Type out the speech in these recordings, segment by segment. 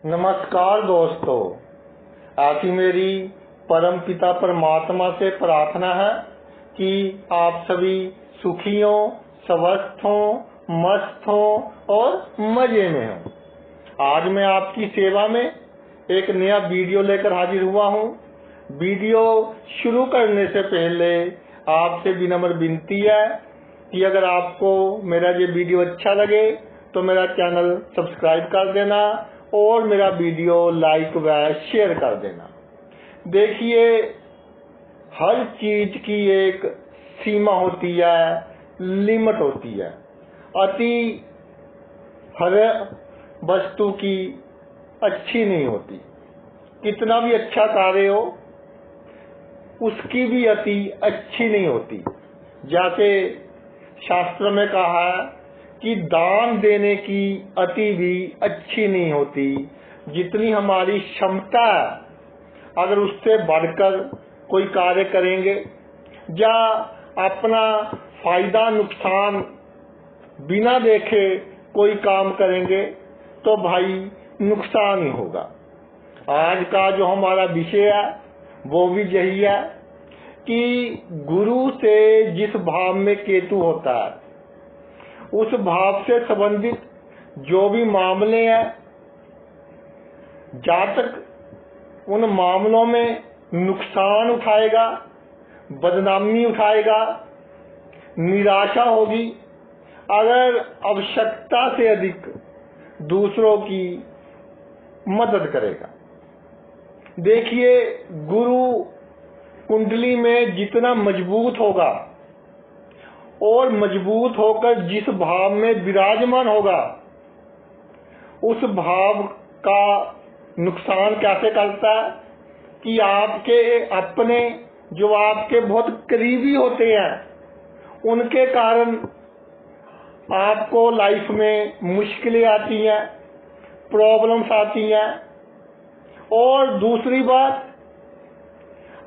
नमस्कार दोस्तों, ऐसी मेरी परम पिता परमात्मा से प्रार्थना है कि आप सभी सुखी हो, स्वस्थ हो, मस्त हो और मजे में हो। आज मैं आपकी सेवा में एक नया वीडियो लेकर हाजिर हुआ हूँ। वीडियो शुरू करने से पहले आपसे विनम्र विनती है कि अगर आपको मेरा ये वीडियो अच्छा लगे तो मेरा चैनल सब्सक्राइब कर देना और मेरा वीडियो लाइक व शेयर कर देना। देखिए, हर चीज की एक सीमा होती है, लिमिट होती है। अति हर वस्तु की अच्छी नहीं होती। कितना भी अच्छा कार्य हो उसकी भी अति अच्छी नहीं होती। जैसे शास्त्र में कहा है कि दान देने की अति भी अच्छी नहीं होती। जितनी हमारी क्षमता है, अगर उससे बढ़कर कोई कार्य करेंगे या अपना फायदा नुकसान बिना देखे कोई काम करेंगे तो भाई नुकसान ही होगा। आज का जो हमारा विषय है वो भी यही है कि गुरु से जिस भाव में केतु होता है उस भाव से संबंधित जो भी मामले हैं, जातक उन मामलों में नुकसान उठाएगा, बदनामी उठाएगा, निराशा होगी अगर आवश्यकता से अधिक दूसरों की मदद करेगा। देखिए, गुरु कुंडली में जितना मजबूत होगा और मजबूत होकर जिस भाव में विराजमान होगा उस भाव का नुकसान कैसे करता है कि आपके अपने जो आपके बहुत करीबी होते हैं उनके कारण आपको लाइफ में मुश्किलें आती हैं, प्रॉब्लम्स आती हैं। और दूसरी बात,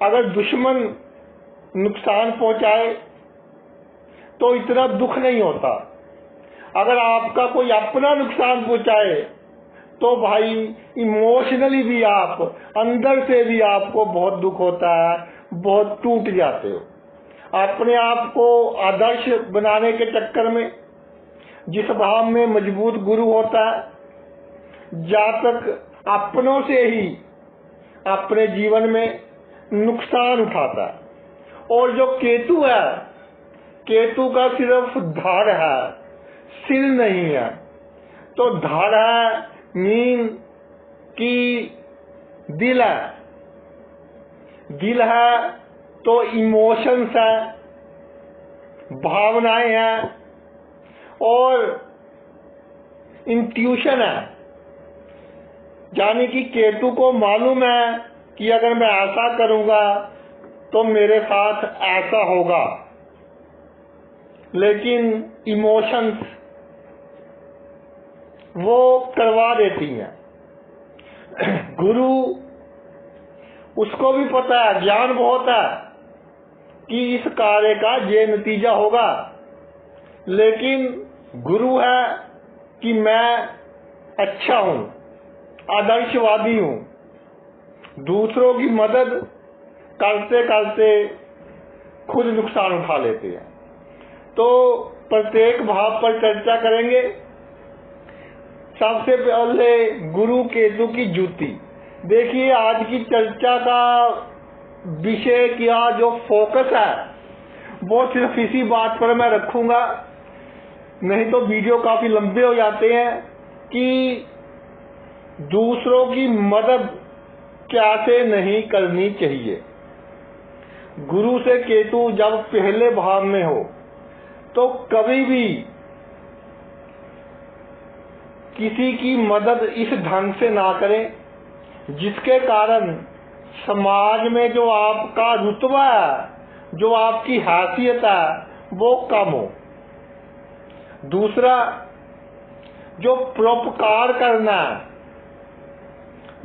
अगर दुश्मन नुकसान पहुंचाए तो इतना दुख नहीं होता। अगर आपका कोई अपना नुकसान पहुंचाए तो भाई इमोशनली भी आप अंदर से भी आपको बहुत दुख होता है, बहुत टूट जाते हो। अपने आप को आदर्श बनाने के चक्कर में जिस भाव में मजबूत गुरु होता है, जातक अपनों से ही अपने जीवन में नुकसान उठाता है। और जो केतु है, केतु का सिर्फ धड़ है, सिर नहीं है। तो धड़ है मीन की दिल है, दिल है तो इमोशंस है, भावनाएं हैं और इंट्यूशन है। यानी कि केतु को मालूम है कि अगर मैं ऐसा करूंगा तो मेरे साथ ऐसा होगा, लेकिन इमोशंस वो करवा देती हैं। गुरु उसको भी पता है, ज्ञान बहुत है कि इस कार्य का ये नतीजा होगा, लेकिन गुरु है कि मैं अच्छा हूं, आदर्शवादी हूं। दूसरों की मदद करते करते खुद नुकसान उठा लेते हैं। तो प्रत्येक भाव पर चर्चा करेंगे। सबसे पहले गुरु केतु की जुति। देखिए, आज की चर्चा का विषय क्या जो फोकस है वो सिर्फ इसी बात पर मैं रखूंगा, नहीं तो वीडियो काफी लंबे हो जाते हैं कि दूसरों की मदद कैसे नहीं करनी चाहिए। गुरु से केतु जब पहले भाव में हो तो कभी भी किसी की मदद इस ढंग से ना करें जिसके कारण समाज में जो आपका रुतबा है, जो आपकी हैसियत है वो कम हो। दूसरा, जो परोपकार करना है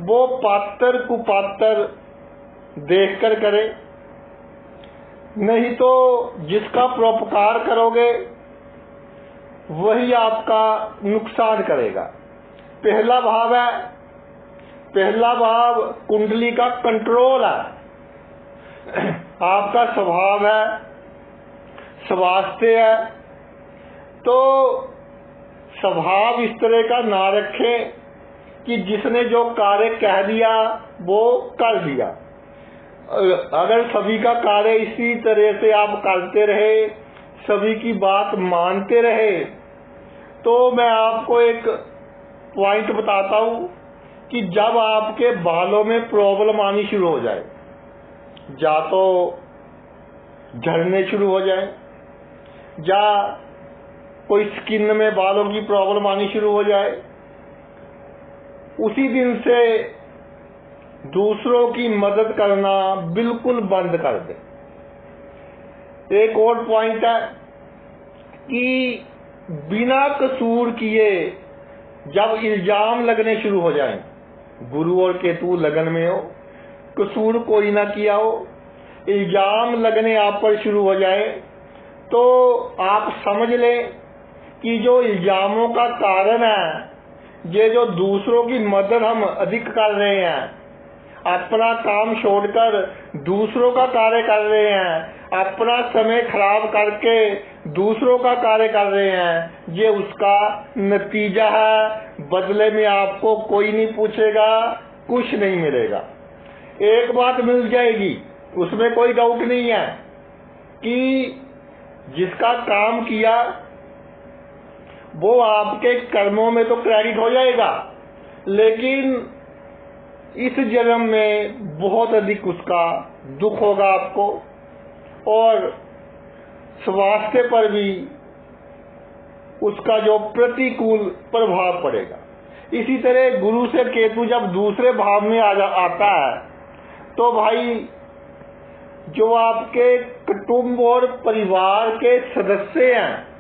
वो पात्र कुपात्र देखकर करे, नहीं तो जिसका परोपकार करोगे वही आपका नुकसान करेगा। पहला भाव है पहला भाव कुंडली का कंट्रोल है, आपका स्वभाव है, स्वास्थ्य है। तो स्वभाव इस तरह का ना रखें कि जिसने जो कार्य कह दिया वो कर दिया। अगर सभी का कार्य इसी तरह से आप करते रहे, सभी की बात मानते रहे, तो मैं आपको एक पॉइंट बताता हूं कि जब आपके बालों में प्रॉब्लम आनी शुरू हो जाए, या तो झड़ने शुरू हो जाए, या कोई स्किन में बालों की प्रॉब्लम आनी शुरू हो जाए, उसी दिन से दूसरों की मदद करना बिल्कुल बंद कर दे। एक और पॉइंट है कि बिना कसूर किए जब इल्जाम लगने शुरू हो जाएं, गुरु और केतु लगन में हो, कसूर कोई ना किया हो, इल्जाम लगने आप पर शुरू हो जाए, तो आप समझ लें कि जो इल्जामों का कारण है, ये जो दूसरों की मदद हम अधिक कर रहे हैं, अपना काम छोड़कर दूसरों का कार्य कर रहे हैं, अपना समय खराब करके दूसरों का कार्य कर रहे हैं, ये उसका नतीजा है। बदले में आपको कोई नहीं पूछेगा, कुछ नहीं मिलेगा। एक बात मिल जाएगी, उसमें कोई डाउट नहीं है कि जिसका काम किया वो आपके कर्मों में तो क्रेडिट हो जाएगा, लेकिन इस जन्म में बहुत अधिक उसका दुख होगा आपको, और स्वास्थ्य पर भी उसका जो प्रतिकूल प्रभाव पड़ेगा। इसी तरह गुरु से केतु जब दूसरे भाव में आता है, तो भाई जो आपके कुटुंब और परिवार के सदस्य हैं,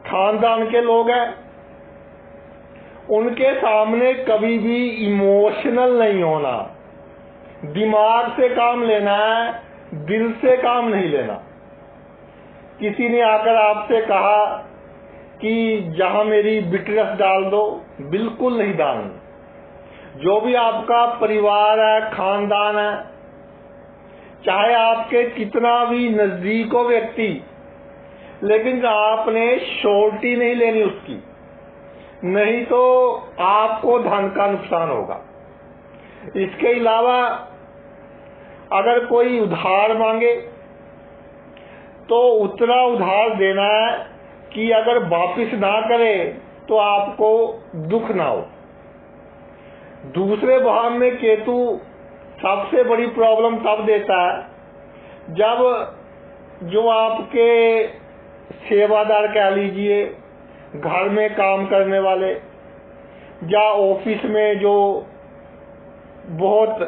खानदान के लोग हैं, उनके सामने कभी भी इमोशनल नहीं होना। दिमाग से काम लेना है, दिल से काम नहीं लेना। किसी ने आकर आपसे कहा कि जहां मेरी बिटरस डाल दो, बिल्कुल नहीं डालनी। जो भी आपका परिवार है, खानदान है, चाहे आपके कितना भी नजदीक हो व्यक्ति, लेकिन आपने श्योरिटी नहीं लेनी उसकी, नहीं तो आपको धन का नुकसान होगा। इसके अलावा अगर कोई उधार मांगे तो उतना उधार देना है कि अगर वापिस ना करे तो आपको दुख ना हो। दूसरे भाव में केतु सबसे बड़ी प्रॉब्लम तब देता है जब जो आपके सेवादार कह लीजिए, घर में काम करने वाले, या ऑफिस में जो बहुत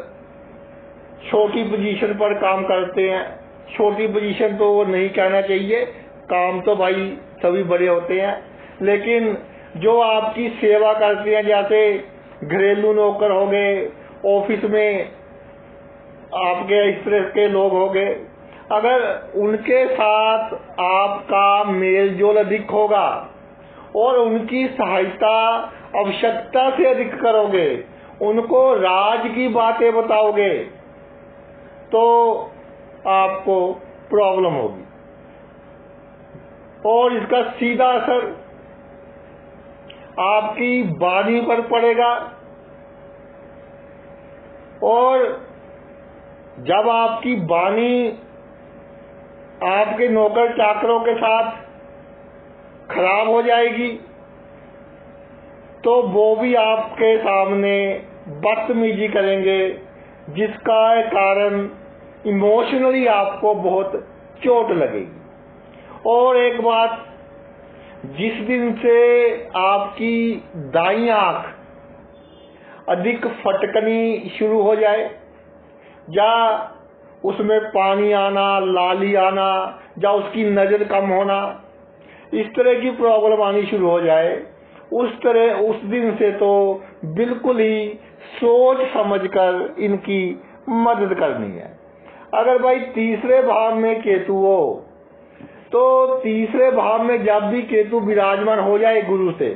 छोटी पोजीशन पर काम करते हैं, छोटी पोजीशन तो वो नहीं कहना चाहिए, काम तो भाई सभी बड़े होते हैं, लेकिन जो आपकी सेवा करते हैं, जैसे घरेलू नौकर हो गए, ऑफिस में आपके इस तरह के लोग हो गए, अगर उनके साथ आपका मेल जोल अधिक होगा और उनकी सहायता आवश्यकता से अधिक करोगे, उनको राज की बातें बताओगे, तो आपको प्रॉब्लम होगी और इसका सीधा असर आपकी वाणी पर पड़ेगा। और जब आपकी वाणी आपके नौकर चाकरों के साथ खराब हो जाएगी, तो वो भी आपके सामने बदतमीजी करेंगे, जिसका कारण इमोशनली आपको बहुत चोट लगेगी। और एक बात, जिस दिन से आपकी दाईं आंख अधिक फटकनी शुरू हो जाए, या उसमें पानी आना, लाली आना, या उसकी नजर कम होना, इस तरह की प्रॉब्लम आनी शुरू हो जाए, उस दिन से तो बिल्कुल ही सोच समझकर इनकी मदद करनी है। अगर भाई तीसरे भाव में केतु हो, तो तीसरे भाव में जब भी केतु विराजमान हो जाए गुरु से,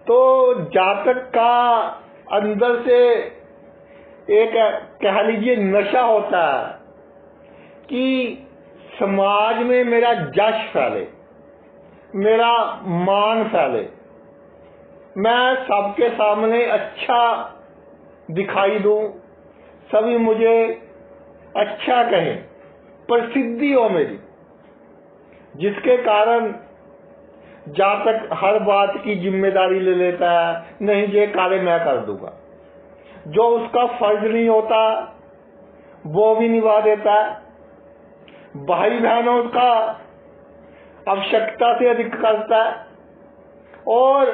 तो जातक का अंदर से एक कह लीजिए नशा होता है कि समाज में मेरा जश फैले, मेरा मान फैले, मैं सबके सामने अच्छा दिखाई दूं, सभी मुझे अच्छा कहें, प्रसिद्धि हो मेरी, जिसके कारण जातक हर बात की जिम्मेदारी ले लेता है। नहीं, ये कार्य मैं कर दूंगा, जो उसका फर्ज नहीं होता वो भी निभा देता है। भाई बहनों का आवश्यकता से अधिक करता है, और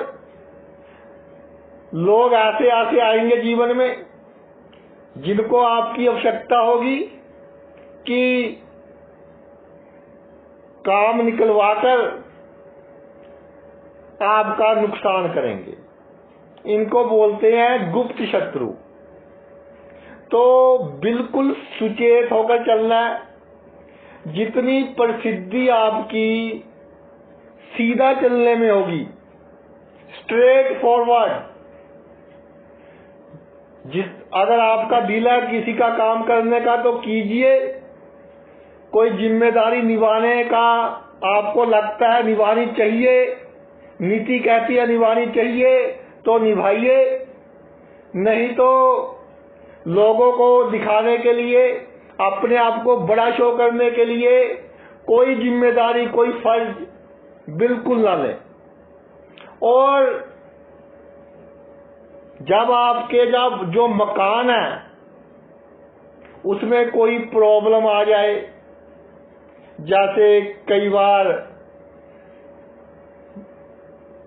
लोग ऐसे ऐसे आएंगे जीवन में जिनको आपकी आवश्यकता होगी कि काम निकलवाकर आपका नुकसान करेंगे। इनको बोलते हैं गुप्त शत्रु। तो बिल्कुल सुचेत होकर चलना है। जितनी प्रसिद्धि आपकी सीधा चलने में होगी, स्ट्रेट फॉरवर्ड, अगर आपका दिल है किसी का काम करने का तो कीजिए, कोई जिम्मेदारी निभाने का आपको लगता है निभानी चाहिए, नीति कहती है निभानी चाहिए, तो निभाइए। नहीं तो लोगों को दिखाने के लिए, अपने आप को बड़ा शो करने के लिए कोई जिम्मेदारी, कोई फर्ज बिल्कुल ना लें। और जब आपके जो मकान है उसमें कोई प्रॉब्लम आ जाए, जैसे कई बार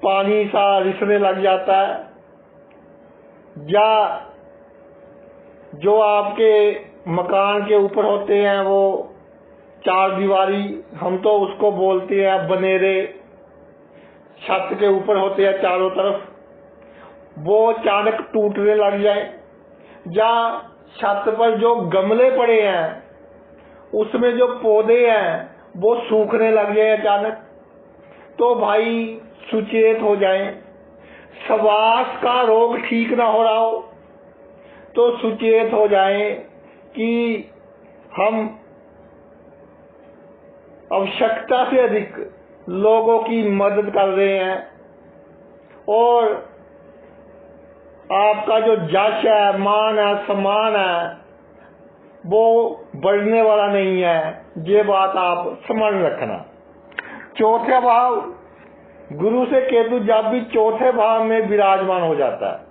पानी सा रिसने लग जाता है, या जो आपके मकान के ऊपर होते हैं वो चार दीवारी, हम तो उसको बोलते हैं बनेरे, छत के ऊपर होते हैं चारों तरफ, वो अचानक टूटने लग जाए, या छत पर जो गमले पड़े हैं उसमें जो पौधे हैं वो सूखने लग जाए अचानक, तो भाई सुचेत हो जाएं। श्वास का रोग ठीक ना हो रहा हो तो सुचेत हो जाएं कि हम आवश्यकता से अधिक लोगों की मदद कर रहे हैं, और आपका जो जश है, मान है, सम्मान है, वो बढ़ने वाला नहीं है। ये बात आप स्मरण रखना। चौथे भाव, गुरु से केतु जब भी चौथे भाव में विराजमान हो जाता है,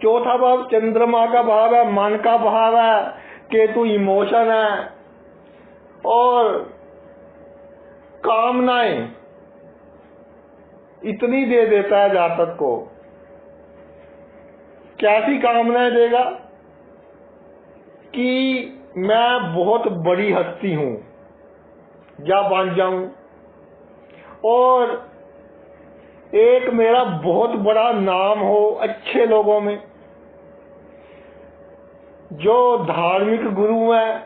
चौथा भाव चंद्रमा का भाव है, मन का भाव है, केतु इमोशन है, और कामनाएं इतनी दे देता है जातक को। कैसी कामनाएं देगा कि मैं बहुत बड़ी हस्ती हूं या बन जाऊं, और एक मेरा बहुत बड़ा नाम हो अच्छे लोगों में। जो धार्मिक गुरु हैं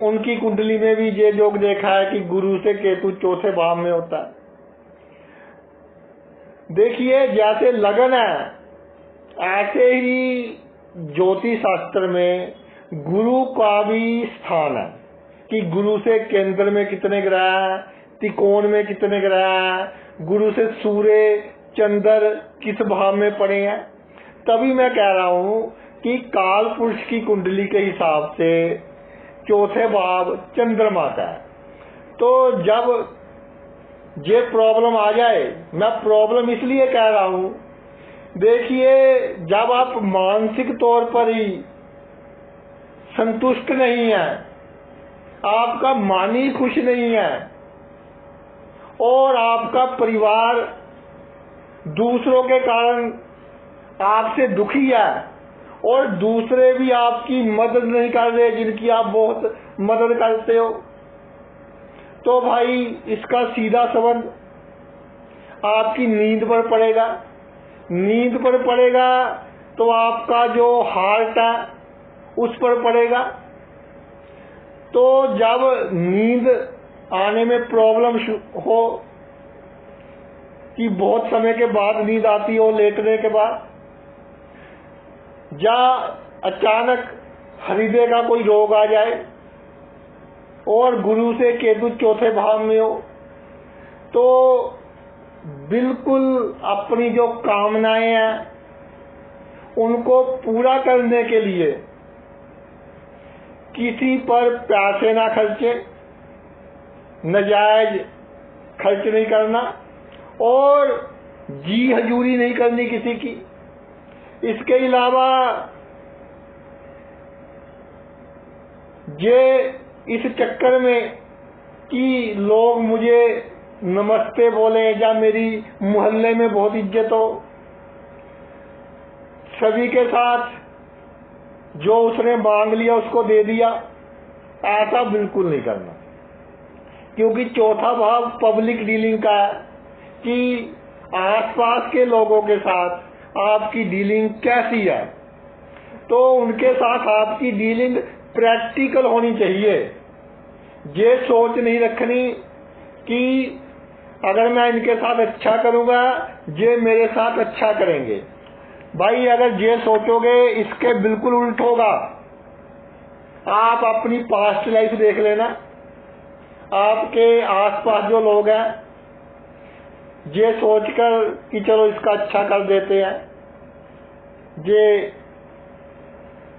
उनकी कुंडली में भी ये योग देखा है कि गुरु से केतु चौथे भाव में होता है। देखिए, जैसे लगन है ऐसे ही ज्योतिष शास्त्र में गुरु का भी स्थान है कि गुरु से केंद्र में कितने ग्रह हैं, त्रिकोण में कितने ग्रह हैं, गुरु से सूर्य चंद्र किस भाव में पड़े हैं। तभी मैं कह रहा हूं कि काल पुरुष की कुंडली के हिसाब से चौथे भाव चंद्रमा का है। तो जब ये प्रॉब्लम आ जाए, मैं प्रॉब्लम इसलिए कह रहा हूं, देखिए जब आप मानसिक तौर पर ही संतुष्ट नहीं है, आपका मन ही खुश नहीं है, और आपका परिवार दूसरों के कारण आपसे दुखी है, और दूसरे भी आपकी मदद नहीं कर रहे जिनकी आप बहुत मदद करते हो, तो भाई इसका सीधा संबंध आपकी नींद पर पड़ेगा। नींद पर पड़ेगा तो आपका जो हार्ट है उस पर पड़ेगा। तो जब नींद आने में प्रॉब्लम हो कि बहुत समय के बाद नींद आती हो लेटने के बाद, या अचानक हृदय का कोई रोग आ जाए और गुरु से केतु चौथे भाव में हो, तो बिल्कुल अपनी जो कामनाएं हैं उनको पूरा करने के लिए किसी पर पैसे ना खर्चे, नाजायज खर्च नहीं करना और जी हजूरी नहीं करनी किसी की। इसके अलावा ये इस चक्कर में कि लोग मुझे नमस्ते बोले या मेरी मोहल्ले में बहुत इज्जत हो, सभी के साथ जो उसने मांग लिया उसको दे दिया, ऐसा बिल्कुल नहीं करना। क्योंकि चौथा भाव पब्लिक डीलिंग का है कि आसपास के लोगों के साथ आपकी डीलिंग कैसी है, तो उनके साथ आपकी डीलिंग प्रैक्टिकल होनी चाहिए। ये सोच नहीं रखनी कि अगर मैं इनके साथ अच्छा करूंगा ये मेरे साथ अच्छा करेंगे। भाई अगर ये सोचोगे इसके बिल्कुल उल्ट होगा। आप अपनी पास्ट लाइफ देख लेना, आपके आसपास जो लोग हैं ये सोचकर कि चलो इसका अच्छा कर देते हैं, ये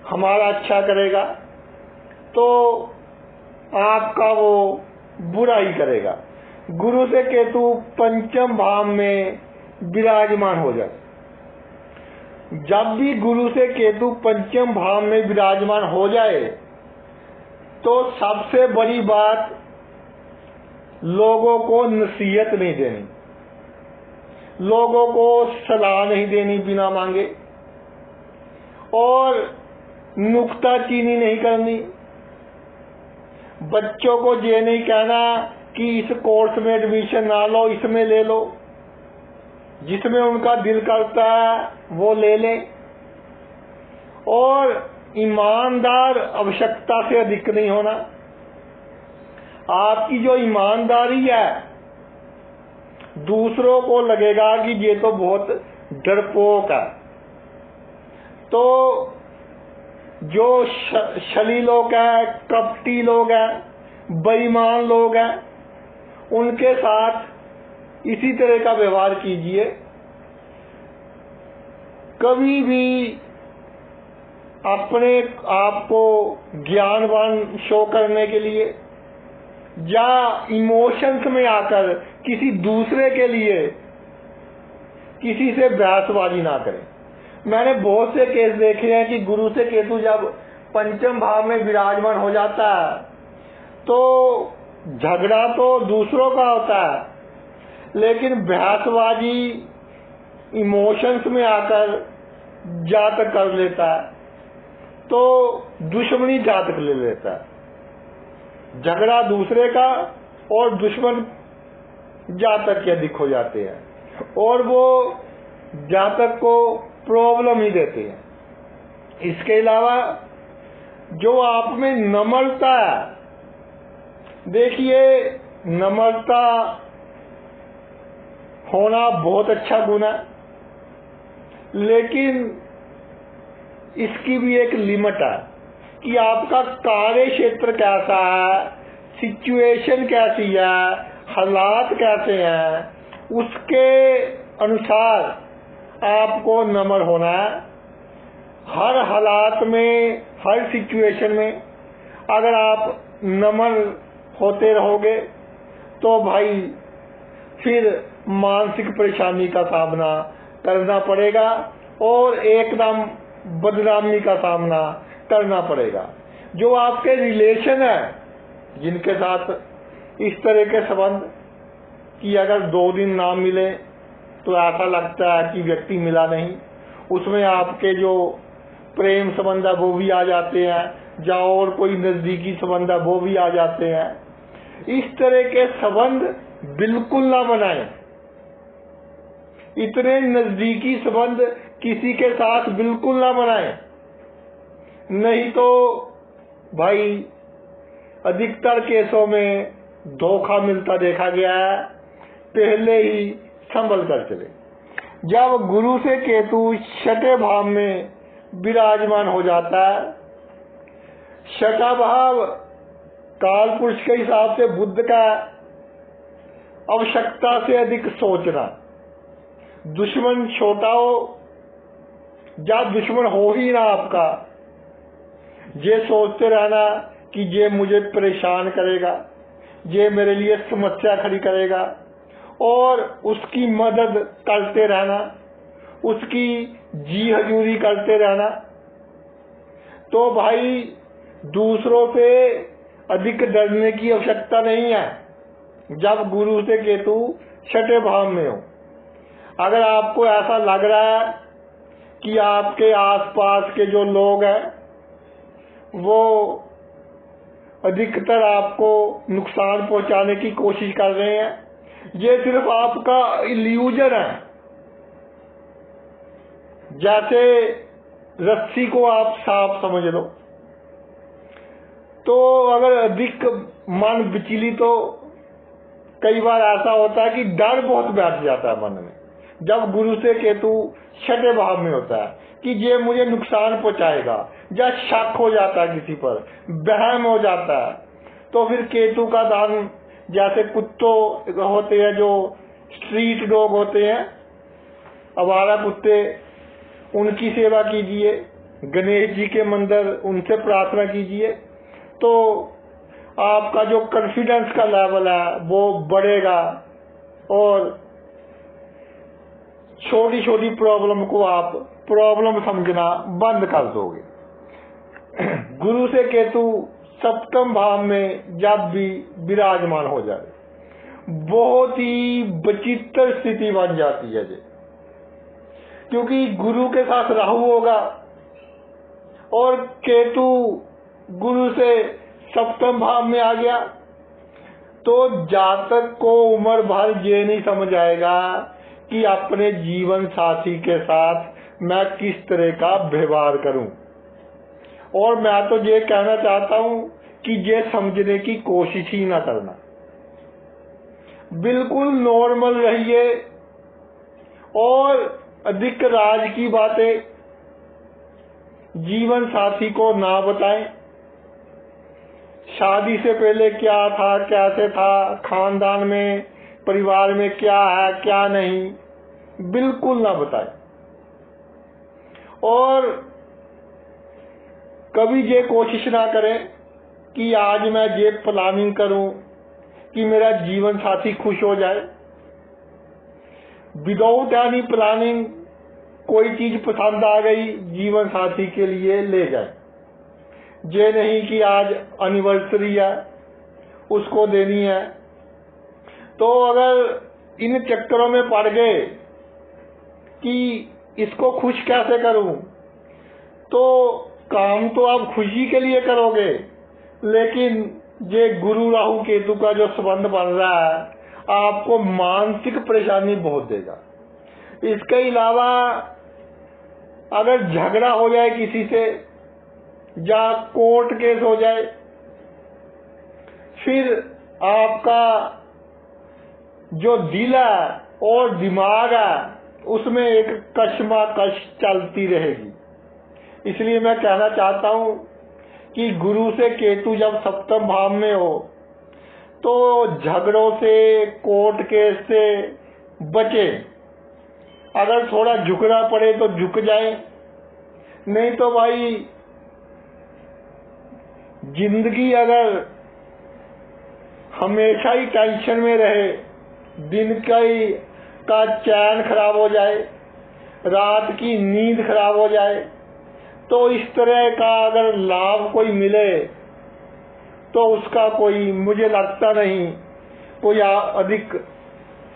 हमारा अच्छा करेगा, तो आपका वो बुरा ही करेगा। गुरु से केतु पंचम भाव में विराजमान हो जाए, जब भी गुरु से केतु पंचम भाव में विराजमान हो जाए तो सबसे बड़ी बात लोगों को नसीहत नहीं देनी, लोगों को सलाह नहीं देनी बिना मांगे, और नुक्ताचीनी नहीं करनी। बच्चों को ये नहीं कहना कि इस कोर्स में एडमिशन ना लो, इसमें ले लो, जिसमें उनका दिल करता है वो ले लें। और ईमानदार आवश्यकता से अधिक नहीं होना। आपकी जो ईमानदारी है दूसरों को लगेगा कि ये तो बहुत डरपोक है, तो जो छली लोग हैं, कपटी लोग हैं, बेईमान लोग हैं, उनके साथ इसी तरह का व्यवहार कीजिए। कभी भी अपने आप को ज्ञानवान शो करने के लिए या इमोशंस में आकर किसी दूसरे के लिए किसी से बहसबाजी ना करें। मैंने बहुत से केस देखे हैं कि गुरु से केतु जब पंचम भाव में विराजमान हो जाता है तो झगड़ा तो दूसरों का होता है, लेकिन बहसबाजी इमोशंस में आकर जातक कर लेता है, तो दुश्मनी जातक ले लेता है। झगड़ा दूसरे का और दुश्मन जातक के अधिक हो जाते हैं और वो जातक को प्रॉब्लम ही देते हैं। इसके अलावा जो आप में नम्रता है, देखिए नम्रता होना बहुत अच्छा गुण है, लेकिन इसकी भी एक लिमिट है कि आपका कार्य क्षेत्र कैसा है, सिचुएशन कैसी है, हालात कैसे हैं, उसके अनुसार आपको नम्र होना है। हर हालात में, हर सिचुएशन में अगर आप नम्र होते रहोगे तो भाई फिर मानसिक परेशानी का सामना करना पड़ेगा और एकदम बदनामी का सामना करना पड़ेगा। जो आपके रिलेशन है, जिनके साथ इस तरह के संबंध कि अगर 2 दिन ना मिले तो ऐसा लगता है कि व्यक्ति मिला नहीं, उसमें आपके जो प्रेम संबंध है वो भी आ जाते हैं, या और कोई नजदीकी संबंध है वो भी आ जाते हैं। इस तरह के संबंध बिल्कुल ना बनाएं। इतने नजदीकी संबंध किसी के साथ बिल्कुल ना बनाएं, नहीं तो भाई अधिकतर केसों में धोखा मिलता देखा गया है। पहले ही संभल कर चले। जब गुरु से केतु छठे भाव में विराजमान हो जाता है, छठा भाव काल पुरुष के हिसाब से बुद्ध का आवश्यकता से अधिक सोचना, दुश्मन छोटा हो या दुश्मन हो ही ना आपका, ये सोचते रहना कि ये मुझे परेशान करेगा, ये मेरे लिए समस्या खड़ी करेगा, और उसकी मदद करते रहना, उसकी जी हजूरी करते रहना। तो भाई दूसरों से अधिक डरने की आवश्यकता नहीं है जब गुरु से केतु छठे भाव में हो। अगर आपको ऐसा लग रहा है कि आपके आसपास के जो लोग हैं वो अधिकतर आपको नुकसान पहुंचाने की कोशिश कर रहे हैं, ये सिर्फ आपका इल्यूजन है। जैसे रस्सी को आप सांप समझ लो, तो अगर अधिक मन विचलित तो कई बार ऐसा होता है कि डर बहुत बैठ जाता है मन में। जब गुरु से केतु छठे भाव में होता है कि ये मुझे नुकसान पहुंचाएगा, या शक हो जाता है किसी पर, वहम हो जाता है, तो फिर केतु का दान, जैसे कुत्तों होते हैं जो स्ट्रीट डॉग होते हैं, आवारा कुत्ते, उनकी सेवा कीजिए, गणेश जी के मंदिर उनसे प्रार्थना कीजिए, तो आपका जो कॉन्फिडेंस का लेवल है वो बढ़ेगा और छोटी छोटी प्रॉब्लम को आप प्रॉब्लम समझना बंद कर दोगे। गुरु से केतु सप्तम भाव में जब भी विराजमान हो जाए, बहुत ही विचित्र स्थिति बन जाती है जी, क्योंकि गुरु के साथ राहु होगा और केतु गुरु से सप्तम भाव में आ गया, तो जातक को उम्र भर ये नहीं समझ आएगा कि अपने जीवन साथी के साथ मैं किस तरह का व्यवहार करूं। और मैं तो ये कहना चाहता हूं कि ये समझने की कोशिश ही ना करना, बिल्कुल नॉर्मल रहिए और अधिक राज की बातें जीवन साथी को ना बताएं। शादी से पहले क्या था, कैसे था, खानदान में, परिवार में क्या है क्या नहीं, बिल्कुल ना बताएं। और कभी ये कोशिश ना करें कि आज मैं ये प्लानिंग करूं कि मेरा जीवन साथी खुश हो जाए। विदाउट एनी प्लानिंग कोई चीज पसंद आ गई, जीवन साथी के लिए ले जाए। ये नहीं कि आज एनिवर्सरी है उसको देनी है। तो अगर इन चक्करों में पड़ गए कि इसको खुश कैसे करूं, तो काम तो आप खुशी के लिए करोगे, लेकिन ये गुरु राहु केतु का जो संबंध बन रहा है आपको मानसिक परेशानी बहुत देगा। इसके अलावा अगर झगड़ा हो जाए किसी से या कोर्ट केस हो जाए, फिर आपका जो दिल है और दिमाग है उसमें एक कशमकश चलती रहेगी। इसलिए मैं कहना चाहता हूं कि गुरु से केतु जब सप्तम भाव में हो तो झगड़ों से, कोर्ट केस से बचे। अगर थोड़ा झुकना पड़े तो झुक जाए, नहीं तो भाई जिंदगी अगर हमेशा ही टेंशन में रहे, दिन का चैन खराब हो जाए, रात की नींद खराब हो जाए, तो इस तरह का अगर लाभ कोई मिले तो उसका कोई, मुझे लगता नहीं कोई अधिक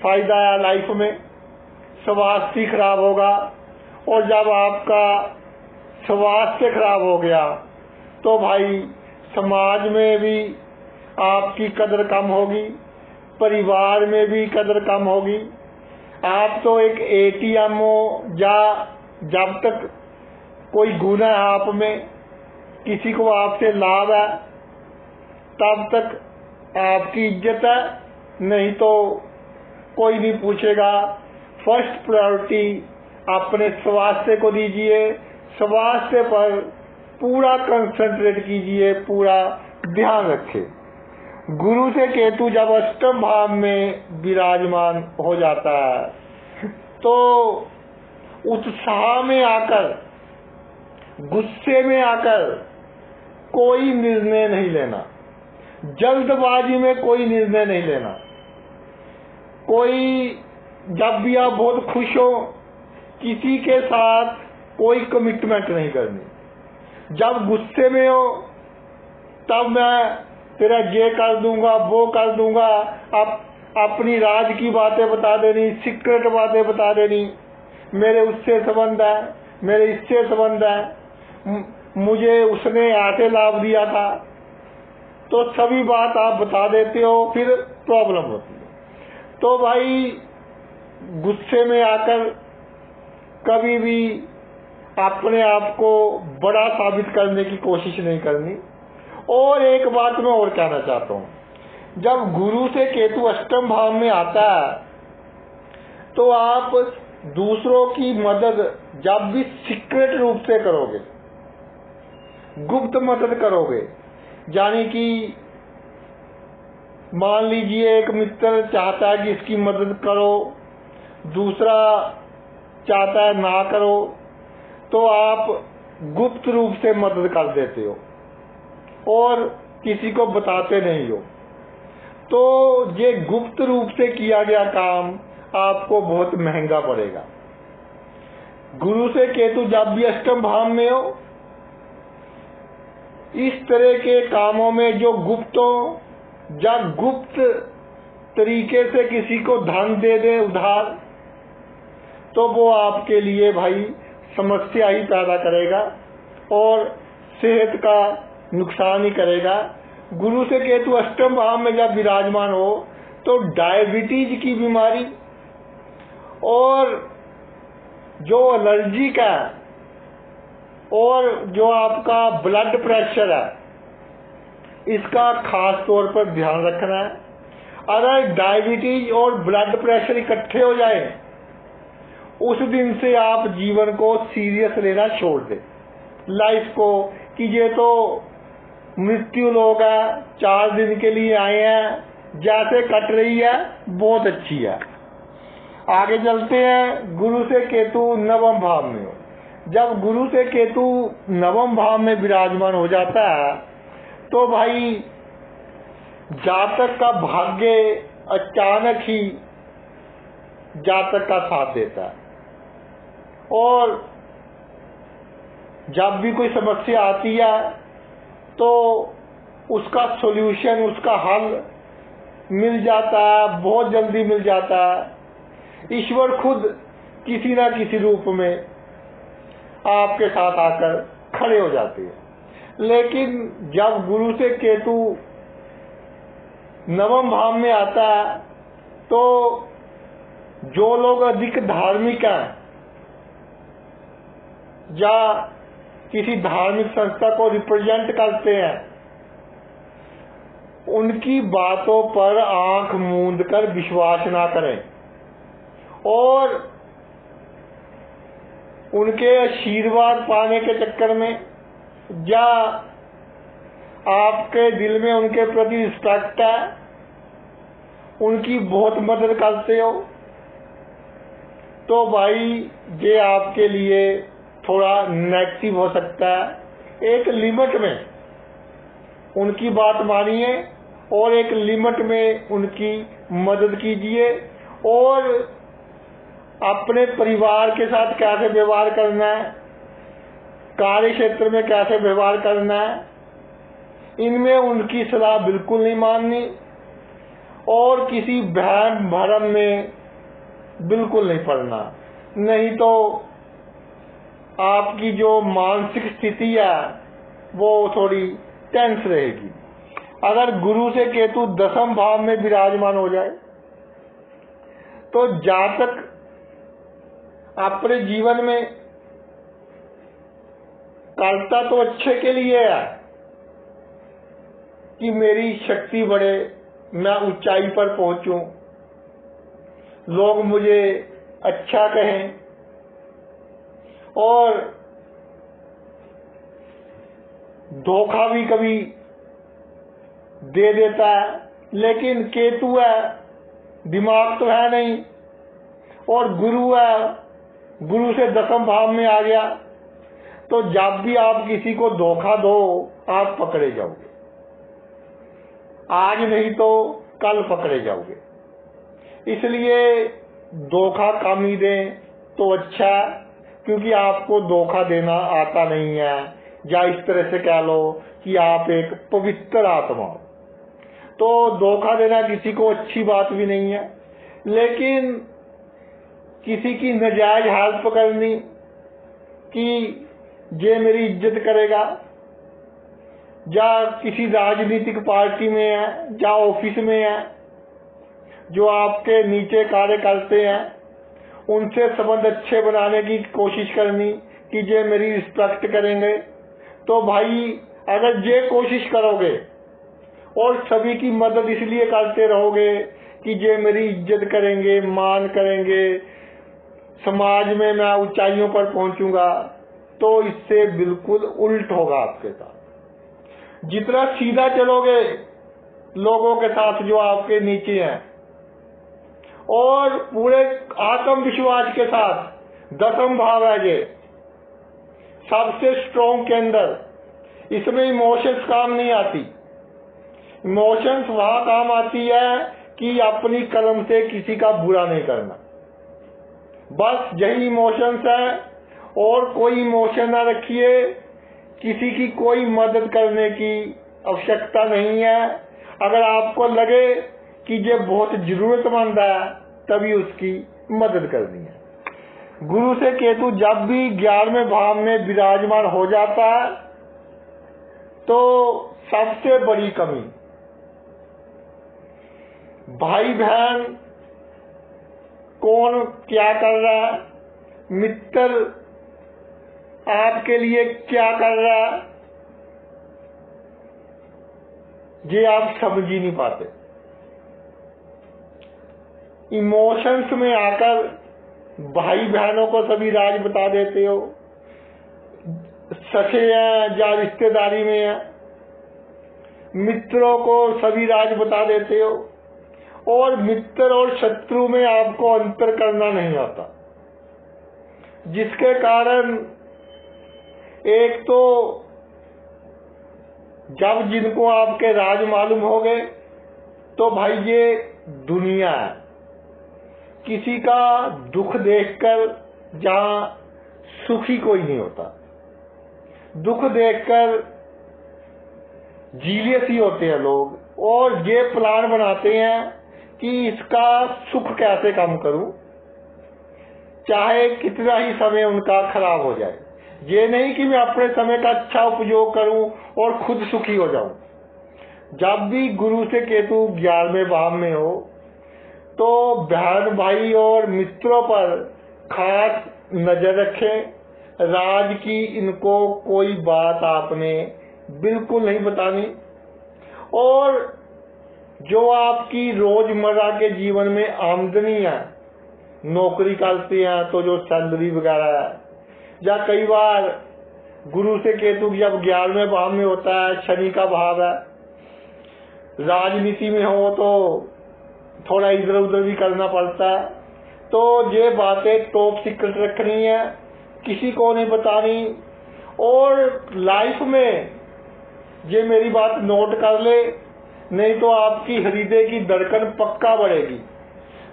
फायदा है लाइफ में। स्वास्थ्य खराब होगा, और जब आपका स्वास्थ्य खराब हो गया तो भाई समाज में भी आपकी कदर कम होगी, परिवार में भी कदर कम होगी। आप तो एक एटीएम हो, या जब तक कोई गुना है आप में, किसी को आपसे लाभ है, तब तक आपकी इज्जत है, नहीं तो कोई नहीं पूछेगा फर्स्ट प्रायोरिटी अपने स्वास्थ्य को दीजिए, स्वास्थ्य पर पूरा कंसंट्रेट कीजिए, पूरा ध्यान रखें। गुरु से केतु जब अष्टम भाव में विराजमान हो जाता है तो उत्साह में आकर, गुस्से में आकर कोई निर्णय नहीं लेना, जल्दबाजी में कोई निर्णय नहीं लेना। कोई, जब भी आप बहुत खुश हो, किसी के साथ कोई कमिटमेंट नहीं करनी। जब गुस्से में हो तब मैं तेरा ये कर दूंगा, वो कर दूंगा, अपनी राज की बातें बता देनी, सीक्रेट बातें बता देनी, मेरे उससे संबंध है, मेरे इससे संबंध है, मुझे उसने ऐसे लाभ दिया था, तो सभी बात आप बता देते हो, फिर प्रॉब्लम होती है। तो भाई गुस्से में आकर कभी भी अपने आप को बड़ा साबित करने की कोशिश नहीं करनी। और एक बात मैं और कहना चाहता हूँ, जब गुरु से केतु अष्टम भाव में आता है तो आप दूसरों की मदद जब भी सीक्रेट रूप से करोगे, गुप्त मदद करोगे, यानी कि मान लीजिए एक मित्र चाहता है कि इसकी मदद करो, दूसरा चाहता है ना करो, तो आप गुप्त रूप से मदद कर देते हो और किसी को बताते नहीं हो। तो ये गुप्त रूप से किया गया काम आपको बहुत महंगा पड़ेगा। गुरु से केतु जब भी अष्टम भाव में हो, इस तरह के कामों में जो गुप्त हो, या गुप्त तरीके से किसी को धन दे दे उधार, तो वो आपके लिए भाई समस्या ही पैदा करेगा और सेहत का नुकसान ही करेगा। गुरु से केतु अष्टम भाव में जब विराजमान हो तो डायबिटीज की बीमारी और जो एलर्जी का और जो आपका ब्लड प्रेशर है, इसका खास तौर पर ध्यान रखना है। अगर डायबिटीज और ब्लड प्रेशर इकट्ठे हो जाए, उस दिन से आप जीवन को सीरियस लेना छोड़ दें, लाइफ को, कि ये तो मृत्यु लोग है, 4 दिन के लिए आए हैं, जैसे कट रही है बहुत अच्छी है। आगे चलते हैं। गुरु से केतु नवम भाव में हो, जब गुरु से केतु नवम भाव में विराजमान हो जाता है तो भाई जातक का भाग्य अचानक ही जातक का साथ देता है, और जब भी कोई समस्या आती है तो उसका सॉल्यूशन, उसका हल मिल जाता है, बहुत जल्दी मिल जाता है। ईश्वर खुद किसी ना किसी रूप में आपके साथ आकर खड़े हो जाते हैं। लेकिन जब गुरु से केतु नवम भाव में आता है तो जो लोग अधिक धार्मिक हैं या किसी धार्मिक संस्था को रिप्रेजेंट करते हैं, उनकी बातों पर आंख मूंद कर विश्वास ना करें और उनके आशीर्वाद पाने के चक्कर में या आपके दिल में उनके प्रति रिस्पेक्ट है, उनकी बहुत मदद करते हो, तो भाई ये आपके लिए थोड़ा नेगेटिव हो सकता है। एक लिमिट में उनकी बात मानिए और एक लिमिट में उनकी मदद कीजिए, और अपने परिवार के साथ कैसे व्यवहार करना है, कार्य क्षेत्र में कैसे व्यवहार करना है, इनमें उनकी सलाह बिल्कुल नहीं माननी और किसी भ्रम भरम में बिल्कुल नहीं पड़ना, नहीं तो आपकी जो मानसिक स्थिति है वो थोड़ी टेंस रहेगी। अगर गुरु से केतु दसम भाव में विराजमान हो जाए तो जातक अपने जीवन में करता तो अच्छे के लिए है कि मेरी शक्ति बढ़े, मैं ऊंचाई पर पहुंचूं, लोग मुझे अच्छा कहें, और धोखा भी कभी दे देता है। लेकिन केतु है, दिमाग तो है नहीं, और गुरु है, गुरु से दसम भाव में आ गया, तो जब भी आप किसी को धोखा दो आप पकड़े जाओगे, आज नहीं तो कल पकड़े जाओगे। इसलिए धोखा कम ही दें तो अच्छा है, क्योंकि आपको धोखा देना आता नहीं है, या इस तरह से कह लो कि आप एक पवित्र आत्मा हो, तो धोखा देना किसी को अच्छी बात भी नहीं है। लेकिन किसी की नाजायज हेल्प करनी कि ये मेरी इज्जत करेगा, या किसी राजनीतिक पार्टी में है या ऑफिस में है, जो आपके नीचे कार्य करते हैं, उनसे संबंध अच्छे बनाने की कोशिश करनी कि ये मेरी रिस्पेक्ट करेंगे। तो भाई अगर ये कोशिश करोगे और सभी की मदद इसलिए करते रहोगे कि ये मेरी इज्जत करेंगे, मान करेंगे, समाज में मैं ऊंचाइयों पर पहुंचूंगा, तो इससे बिल्कुल उल्ट होगा आपके साथ। जितना सीधा चलोगे लोगों के साथ जो आपके नीचे हैं, और पूरे आत्मविश्वास के साथ, दसम भाव है ये सबसे स्ट्रॉन्ग के अंदर, इसमें इमोशंस काम नहीं आती। इमोशंस वहां काम आती है कि अपनी कलम से किसी का बुरा नहीं करना, बस यही इमोशंस है, और कोई इमोशन ना रखिए। किसी की कोई मदद करने की आवश्यकता नहीं है। अगर आपको लगे कि ये बहुत जरूरतमंद है तभी उसकी मदद करनी है। गुरु से केतु जब भी 11वें भाव में विराजमान हो जाता है तो सबसे बड़ी कमी, भाई बहन कौन क्या कर रहा है, मित्र आपके लिए क्या कर रहा है, ये आप समझ ही नहीं पाते। इमोशंस में आकर भाई बहनों को सभी राज बता देते हो, सखे हैं या रिश्तेदारी में है, मित्रों को सभी राज बता देते हो, और मित्र और शत्रु में आपको अंतर करना नहीं आता, जिसके कारण एक तो जब जिनको आपके राज मालूम हो गए तो भाई ये दुनिया है, किसी का दुख देखकर जहां सुखी कोई नहीं होता, दुख देखकर जीलियस ही होते हैं लोग, और ये प्लान बनाते हैं कि इसका सुख कैसे कम करूं, चाहे कितना ही समय उनका खराब हो जाए। ये नहीं कि मैं अपने समय का अच्छा उपयोग करूं और खुद सुखी हो जाऊं। जब भी गुरु से केतु 11वें भाव में हो तो बहन भाई और मित्रों पर खास नजर रखें। राज की इनको कोई बात आपने बिल्कुल नहीं बतानी, और जो आपकी रोजमर्रा के जीवन में आमदनी है, नौकरी करते हैं तो जो सैलरी वगैरह है, या कई बार गुरु से केतु जब 11वें भाव में होता है, शनि का भाव है, राजनीति में हो तो थोड़ा इधर उधर भी करना पड़ता है। तो ये बातें टॉप सीक्रेट रखनी है, किसी को नहीं बतानी। और लाइफ में ये मेरी बात नोट कर ले, नहीं तो आपकी हृदय की धड़कन पक्का बढ़ेगी।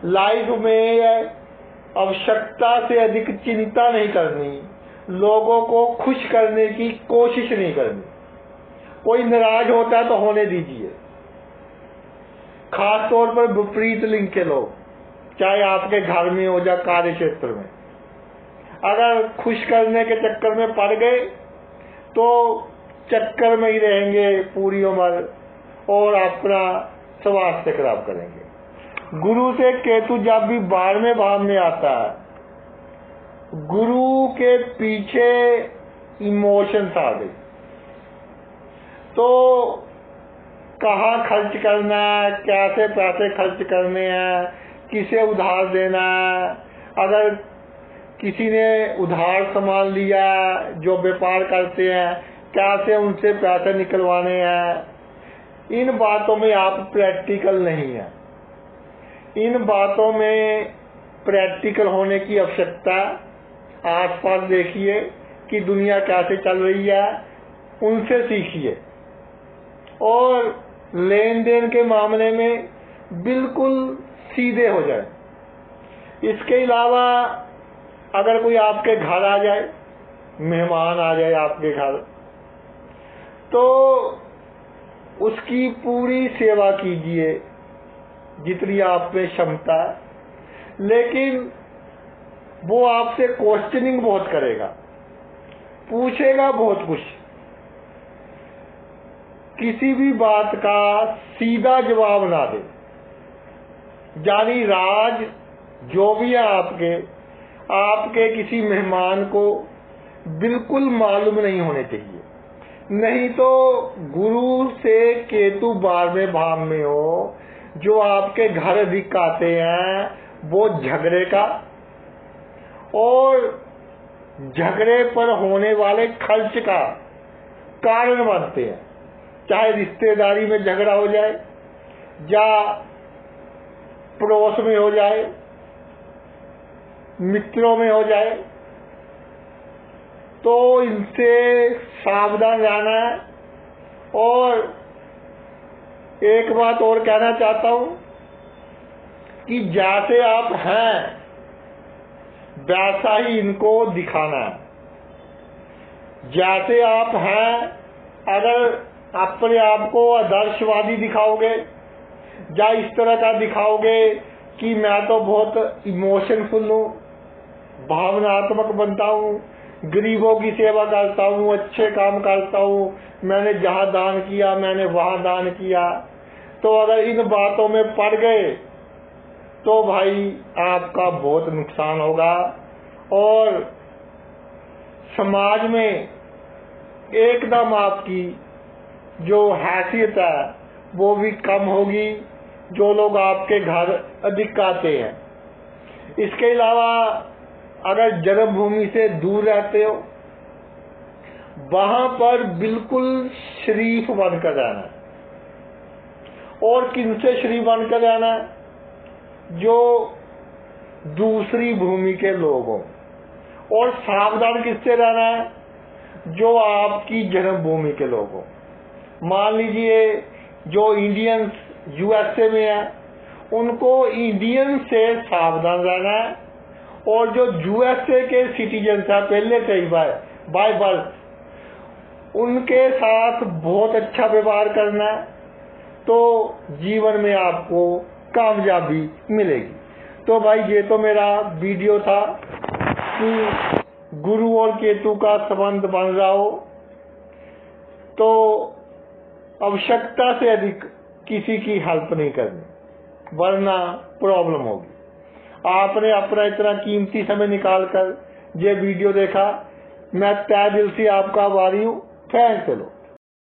लाइफ में आवश्यकता से अधिक चिंता नहीं करनी, लोगों को खुश करने की कोशिश नहीं करनी। कोई नाराज होता है तो होने दीजिए, खास तौर पर विपरीत लिंग के लोग, चाहे आपके घर में हो या कार्य क्षेत्र में, अगर खुश करने के चक्कर में पड़ गए तो चक्कर में ही रहेंगे पूरी उम्र और अपना स्वास्थ्य खराब करेंगे। गुरु से केतु जब भी 12वें भाव में आता है, गुरु के पीछे इमोशंस आ गई, तो कहाँ खर्च करना है, कैसे पैसे खर्च करने हैं, किसे उधार देना है, अगर किसी ने उधार सामान लिया, जो व्यापार करते हैं, कैसे उनसे पैसे निकलवाने हैं, इन बातों में आप प्रैक्टिकल नहीं है। इन बातों में प्रैक्टिकल होने की आवश्यकता। आसपास देखिए कि दुनिया कैसे चल रही है, उनसे सीखिए और लेन देन के मामले में बिल्कुल सीधे हो जाए। इसके अलावा अगर कोई आपके घर आ जाए, मेहमान आ जाए आपके घर, तो उसकी पूरी सेवा कीजिए जितनी आप में क्षमता है, लेकिन वो आपसे क्वेश्चनिंग बहुत करेगा, पूछेगा बहुत कुछ। किसी भी बात का सीधा जवाब ना दे। जानी राज जो भी है आपके किसी मेहमान को बिल्कुल मालूम नहीं होने चाहिए, नहीं तो गुरु से केतु 12वें भाव में हो, जो आपके घर दिखाते हैं वो झगड़े का और झगड़े पर होने वाले खर्च का कारण बनते हैं। चाहे रिश्तेदारी में झगड़ा हो जाए या पड़ोस में हो जाए, मित्रों में हो जाए, तो इनसे सावधान रहना है। और एक बात और कहना चाहता हूं कि जैसे आप हैं वैसा ही इनको दिखाना है। जैसे आप हैं, अगर अपने आप को आदर्शवादी दिखाओगे या इस तरह का दिखाओगे कि मैं तो बहुत इमोशनफुल हूँ, भावनात्मक बनता हूँ, गरीबों की सेवा करता हूँ, अच्छे काम करता हूँ, मैंने जहाँ दान किया मैंने वहाँ दान किया, तो अगर इन बातों में पड़ गए तो भाई आपका बहुत नुकसान होगा और समाज में एकदम आपकी जो हैसियत है वो भी कम होगी, जो लोग आपके घर अधिक आते हैं। इसके अलावा अगर जन्मभूमि से दूर रहते हो, वहां पर बिल्कुल शरीफ बनकर रहना। और किनसे शरीफ बनकर रहना? जो दूसरी भूमि के लोग हों। और सावधान किससे रहना है? जो आपकी जन्मभूमि के लोग हों। मान लीजिए जो इंडियंस यूएसए में है, उनको इंडियन से सावधान रहना है, और जो यूएसए के सिटीजन है पहले से ही बाय बर्थ, उनके साथ बहुत अच्छा व्यवहार करना है, तो जीवन में आपको कामयाबी मिलेगी। तो भाई ये तो मेरा वीडियो था कि गुरु और केतु का संबंध बन रहा हो तो आवश्यकता से अधिक किसी की हेल्प नहीं करनी, वरना प्रॉब्लम होगी। आपने अपना इतना कीमती समय निकालकर ये वीडियो देखा, मैं तहे दिल से आपका आभारी हूँ। थैंक्स।